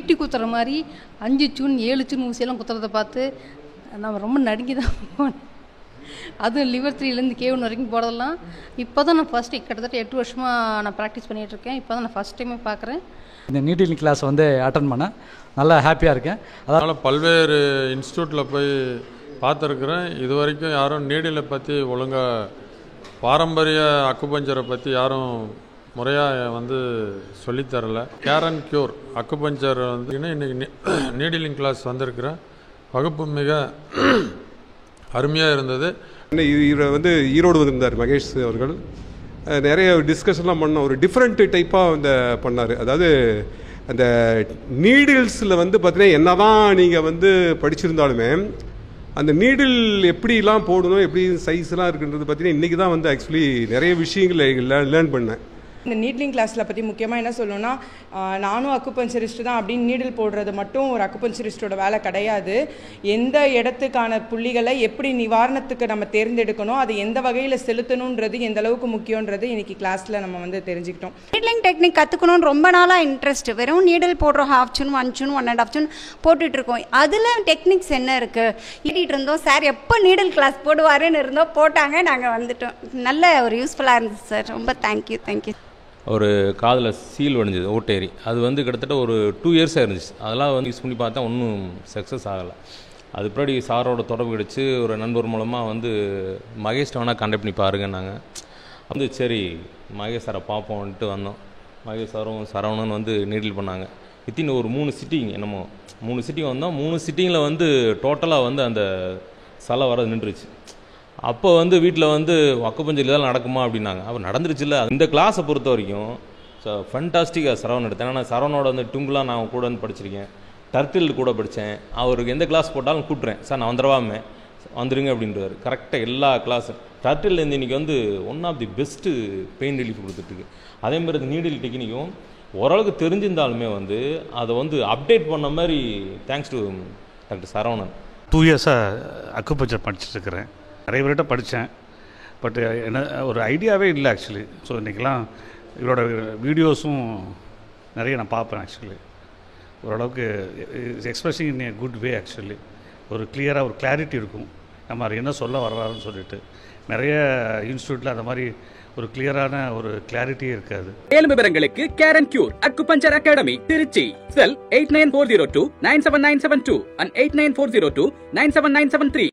ஈட்டி குத்துற மாதிரி 5 சூன் 7 சூன் ஊசியெல்லாம் குத்துறதை பார்த்து நான் ரொம்ப நடுங்கி தான் போனேன். அதுவும் லிவர் 3லேருந்து K1 வரைக்கும் போகிறதெல்லாம் இப்போ தான் நான் ஃபஸ்ட்டு கிட்டத்தட்ட 8 வருஷமாக நான் ப்ராக்டிஸ் பண்ணிகிட்ருக்கேன். இப்போ தான் நான் ஃபஸ்ட் டைமே பார்க்குறேன். இந்த நீடிலிங் கிளாஸ் வந்து அட்டன் பண்ணேன், நல்லா ஹாப்பியாக இருக்கேன். அதனால் பல்வேறு இன்ஸ்டியூட்டில் போய் பார்த்துருக்குறேன். இது வரைக்கும் யாரும் நீடிலை பற்றி ஒழுங்காக பாரம்பரிய அக்குபஞ்சரை பற்றி யாரும் முறையாக வந்து சொல்லித்தரல. கேர் அண்ட் க்யூர் அக்குபஞ்சர் வந்து இன்றைக்கி நீடிலிங் கிளாஸ் வந்திருக்கிறேன். வகுப்பு மிக அருமையாக இருந்தது. இவர் வந்து ஈரோடு வந்திருந்தார் மகேஷ் அவர்கள். நிறைய டிஸ்கஷன்லாம் பண்ண ஒரு டிஃப்ரெண்ட் டைப்பாக வந்து பண்ணார். அதாவது அந்த நீடில்ஸில் வந்து பார்த்தீங்கன்னா என்ன தான் நீங்கள் வந்து படிச்சிருந்தாலுமே அந்த நீடில் எப்படிலாம் போடணும், எப்படி சைஸ்லாம் இருக்குன்றது பார்த்தீங்கன்னா இன்றைக்கி தான் வந்து ஆக்சுவலி நிறைய விஷயங்களை லேர்ன் பண்ணேன். இந்த நீட்லிங் கிளாஸில் பற்றி முக்கியமாக என்ன சொல்லணும்னா, நானும் அக்குபஞ்சரிஸ்ட் தான் அப்படின்னு நீடில் போடுறது மட்டும் ஒரு அக்குபஞ்சரிஸ்டோட வேலை கிடையாது. எந்த இடத்துக்கான புள்ளிகளை எப்படி நிவாரணத்துக்கு நம்ம தேர்ந்தெடுக்கணும், அது எந்த வகையில் செலுத்தணுன்றது எந்த அளவுக்கு முக்கியன்றது இன்றைக்கி கிளாஸில் நம்ம வந்து தெரிஞ்சுக்கிட்டோம். நீட்லிங் டெக்னிக் கற்றுக்கணும்னு ரொம்ப நாளாக இன்ட்ரெஸ்ட். வெறும் நீடில் போடுறோம், 1/2 சூன் 1 சூன் 1.5 சூன் போட்டுட்ருக்கோம். அதில் டெக்னிக்ஸ் என்ன இருக்குது ஈட்டிகிட்டு இருந்தோம். சார் எப்போ நீடில் கிளாஸ் போடுவாருன்னு இருந்தோம், போட்டாங்க, நாங்கள் வந்துட்டோம். நல்ல ஒரு யூஸ்ஃபுல்லாக இருந்துச்சு சார். ரொம்ப தேங்க்யூ. ஒரு காதில் சீல் வடிஞ்சது ஓட்டேரி, அது வந்து கிட்டத்தட்ட ஒரு 2 இயர்ஸாக இருந்துச்சு. அதெல்லாம் வந்து யூஸ் பண்ணி பார்த்தா ஒன்றும் சக்ஸஸ் ஆகலை. அது பின்னாடி சாரோட தொடர்பு கிடச்சி ஒரு நண்பர் மூலமாக வந்து மகேஷ் வேணால் கான்டாக்ட் பண்ணி பாருங்கன்னாங்க. வந்து சரி மகேஷ் சாரை பார்ப்போம்ன்ட்டு வந்தோம். மகேஷ் சாரும் சரவணன் வந்து நீடில் பண்ணாங்க. வித்தின் ஒரு 3 சிட்டிங் என்னமோ 3 சிட்டிங் வந்தோம். 3 சிட்டிங்கில் வந்து டோட்டலாக வந்து அந்த சலை வர நின்றுச்சு. அப்போ வந்து வீட்டில் வந்து அக்குபஞ்சர் இதெல்லாம் நடக்குமா அப்படின்னாங்க. அப்போ நடந்துருச்சு இல்லை. இந்த கிளாஸை பொறுத்த வரைக்கும் ஃபண்டாஸ்டிக்காக சரவணன் எடுத்தேன். ஏன்னா சரவணோட வந்து டுங்குலாம் நான் கூட வந்து படிச்சிருக்கேன், டர்ட்டில் கூட படித்தேன். அவருக்கு எந்த கிளாஸ் போட்டாலும் கூப்பிட்றேன், சார் நான் வந்துடுவாமே வந்துடுங்க அப்படின்றாரு. கரெக்டாக எல்லா கிளாஸும் டர்ட்டில் இன்றைக்கி வந்து one of the best pain relief கொடுத்துட்ருக்கு. அதேமாதிரி இந்த நீடில் டெக்னிக்கும் ஓரளவுக்கு தெரிஞ்சிருந்தாலுமே வந்து அதை வந்து அப்டேட் பண்ண மாதிரி தேங்க்ஸ் டு டாக்டர் சரவணன். 2 இயர்ஸாக அக்குபஞ்சர் படிச்சுட்ருக்கிறேன். நிறைய பேர்கிட்ட படித்தேன், பட் என்ன ஒரு ஐடியாவே இல்லை ஆக்சுவலி. ஸோ இன்றைக்கெலாம் இவரோட வீடியோஸும் நிறைய நான் பார்ப்பேன். ஆக்சுவலி ஓரளவுக்கு எக்ஸ்பிரஸிங் இன் ஏ குட் வே. ஆக்சுவலி ஒரு கிளியராக ஒரு கிளாரிட்டி இருக்கும், நம்ம என்ன சொல்ல வர்றாருன்னு சொல்லிட்டு. நிறைய இன்ஸ்டியூட்டில் அந்த மாதிரி ஒரு கிளியரான ஒரு கிளாரிட்டியே இருக்காது. மேலும் விவரங்களுக்கு care and cure acupuncture academy, Trichy. Cell 8940297972 and 8940297973.